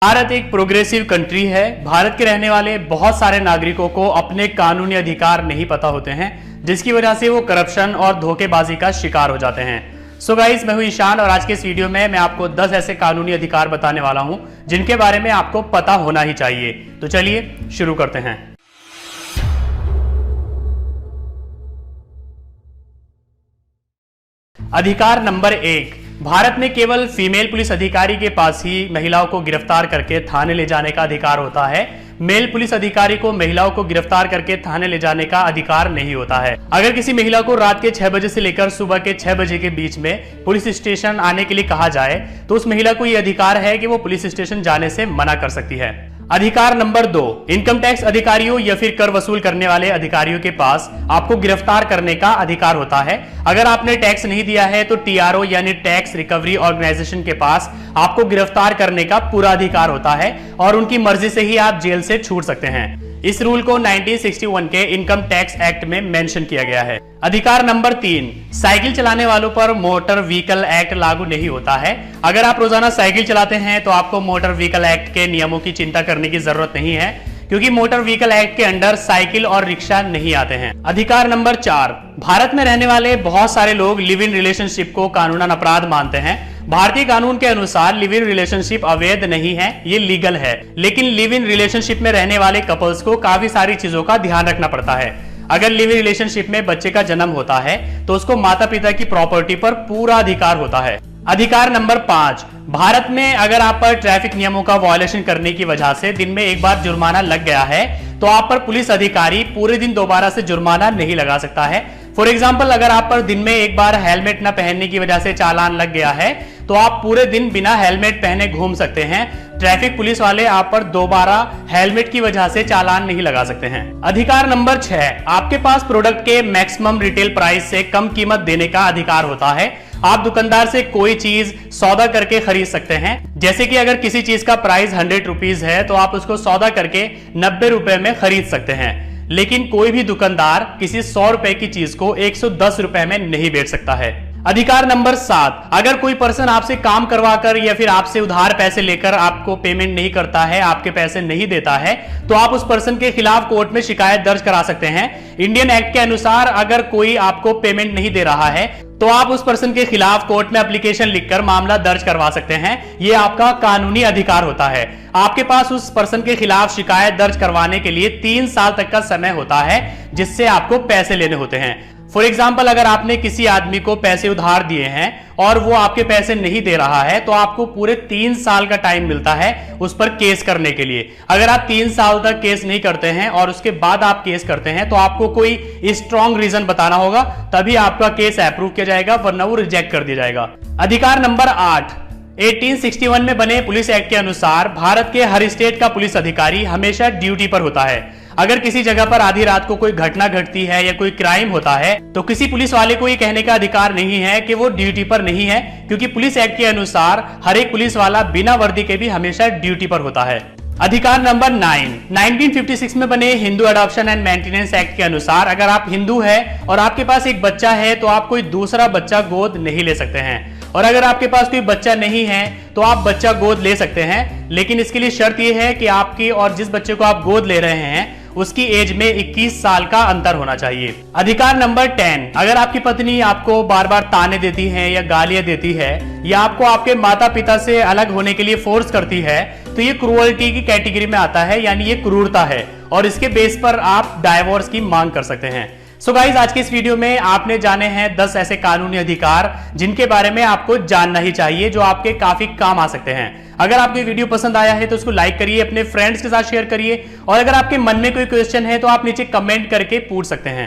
भारत एक progressive country है। भारत के रहने वाले बहुत सारे नागरिकों को अपने कानूनी अधिकार नहीं पता होते हैं, जिसकी वजह से वो करप्शन और धोखेबाजी का शिकार हो जाते हैं। सो गाइस, मैं हूं ईशान और आज के इस वीडियो में मैं आपको 10 ऐसे कानूनी अधिकार बताने वाला हूं जिनके बारे में आपको पता होना ही चाहिए। तो चलिए शुरू करते हैं। अधिकार नंबर 1, भारत में केवल फीमेल पुलिस अधिकारी के पास ही महिलाओं को गिरफ्तार करके थाने ले जाने का अधिकार होता है। मेल पुलिस अधिकारी को महिलाओं को गिरफ्तार करके थाने ले जाने का अधिकार नहीं होता है। अगर किसी महिला को रात के 6 बजे से लेकर सुबह के 6 बजे के बीच में पुलिस स्टेशन आने के लिए कहा जाए तो उस महिला को यह अधिकार है कि वो पुलिस स्टेशन जाने से मना कर सकती है। अधिकार नंबर 2, इनकम टैक्स अधिकारियों या फिर कर वसूल करने वाले अधिकारियों के पास आपको गिरफ्तार करने का अधिकार होता है। अगर आपने टैक्स नहीं दिया है तो टीआरओ यानी टैक्स रिकवरी ऑर्गेनाइजेशन के पास आपको गिरफ्तार करने का पूरा अधिकार होता है और उनकी मर्जी से ही आप जेल से छूट सकते हैं। इस रूल को 1961 के इनकम टैक्स एक्ट में मेंशन किया गया है। अधिकार नंबर 3, साइकिल चलाने वालों पर मोटर व्हीकल एक्ट लागू नहीं होता है। अगर आप रोजाना साइकिल चलाते हैं तो आपको मोटर व्हीकल एक्ट के नियमों की चिंता करने की जरूरत नहीं है, क्योंकि मोटर व्हीकल एक्ट के अंडर साइकिल और रिक्शा नहीं आते हैं। अधिकार नंबर 4, भारत में रहने वाले बहुत सारे लोग लिव इन रिलेशनशिप को कानूनन अपराध मानते हैं। भारतीय कानून के अनुसार लिव इन रिलेशनशिप अवैध नहीं है, ये लीगल है। लेकिन लिव इन रिलेशनशिप में रहने वाले कपल्स को काफी सारी चीजों का ध्यान रखना पड़ता है। अगर लिव इन रिलेशनशिप में बच्चे का जन्म होता है तो उसको माता पिता की प्रॉपर्टी पर पूरा अधिकार होता है। अधिकार नंबर 5, भारत में अगर आप पर ट्रैफिक नियमों का वायलेशन करने की वजह से दिन में एक बार जुर्माना लग गया है तो आप पर पुलिस अधिकारी पूरे दिन दोबारा से जुर्माना नहीं लगा सकता है। फॉर एग्जाम्पल, अगर आप पर दिन में एक बार हेलमेट न पहनने की वजह से चालान लग गया है तो आप पूरे दिन बिना हेलमेट पहने घूम सकते हैं। ट्रैफिक पुलिस वाले आप पर दोबारा हेलमेट की वजह से चालान नहीं लगा सकते हैं। अधिकार नंबर 6, आपके पास प्रोडक्ट के मैक्सिमम रिटेल प्राइस से कम कीमत देने का अधिकार होता है। आप दुकानदार से कोई चीज सौदा करके खरीद सकते हैं। जैसे कि अगर किसी चीज का प्राइस 100 रुपीज है तो आप उसको सौदा करके 90 रुपए में खरीद सकते हैं। लेकिन कोई भी दुकानदार किसी 100 रुपए की चीज को 110 रुपए में नहीं बेच सकता है। अधिकार नंबर 7, अगर कोई पर्सन आपसे काम करवाकर या फिर आपसे उधार पैसे लेकर आपको पेमेंट नहीं करता है, आपके पैसे नहीं देता है, तो आप उस पर्सन के खिलाफ कोर्ट में शिकायत दर्ज करा सकते हैं। इंडियन एक्ट के अनुसार अगर कोई आपको पेमेंट नहीं दे रहा है तो आप उस पर्सन के खिलाफ कोर्ट में एप्लीकेशन लिखकर मामला दर्ज करवा सकते हैं। यह आपका कानूनी अधिकार होता है। आपके पास उस पर्सन के खिलाफ शिकायत दर्ज करवाने के लिए 3 साल तक का समय होता है, जिससे आपको पैसे लेने होते हैं। फॉर एग्जाम्पल, अगर आपने किसी आदमी को पैसे उधार दिए हैं और वो आपके पैसे नहीं दे रहा है तो आपको पूरे 3 साल का टाइम मिलता है उस पर केस करने के लिए। अगर आप 3 साल तक केस नहीं करते हैं और उसके बाद आप केस करते हैं तो आपको कोई स्ट्रॉन्ग रीजन बताना होगा, तभी आपका केस अप्रूव किया जाएगा, वरना वो रिजेक्ट कर दिया जाएगा। अधिकार नंबर 8, 1861 में बने पुलिस एक्ट के अनुसार भारत के हर स्टेट का पुलिस अधिकारी हमेशा ड्यूटी पर होता है। अगर किसी जगह पर आधी रात को कोई घटना घटती है या कोई क्राइम होता है तो किसी पुलिस वाले को ये कहने का अधिकार नहीं है कि वो ड्यूटी पर नहीं है, क्योंकि पुलिस एक्ट के अनुसार हर एक पुलिस वाला बिना वर्दी के भी हमेशा ड्यूटी पर होता है। अधिकार नंबर 9, 1956 में बने Hindu adoption and maintenance act के अनुसार अगर आप हिंदू हैं और आपके पास एक बच्चा है तो आप कोई दूसरा बच्चा गोद नहीं ले सकते हैं। और अगर आपके पास कोई बच्चा नहीं है तो आप बच्चा गोद ले सकते हैं, लेकिन इसके लिए शर्त यह है कि आपकी और जिस बच्चे को आप गोद ले रहे हैं उसकी एज में 21 साल का अंतर होना चाहिए। अधिकार नंबर 10, अगर आपकी पत्नी आपको बार बार ताने देती है या गालियां देती है या आपको आपके माता पिता से अलग होने के लिए फोर्स करती है तो ये क्रूअल्टी की कैटेगरी में आता है, यानी ये क्रूरता है और इसके बेस पर आप डाइवोर्स की मांग कर सकते हैं। सो गाइस, आज के इस वीडियो में आपने जाने हैं 10 ऐसे कानूनी अधिकार जिनके बारे में आपको जानना ही चाहिए, जो आपके काफी काम आ सकते हैं। अगर आपको वीडियो पसंद आया है तो उसको लाइक करिए, अपने फ्रेंड्स के साथ शेयर करिए और अगर आपके मन में कोई क्वेश्चन है तो आप नीचे कमेंट करके पूछ सकते हैं।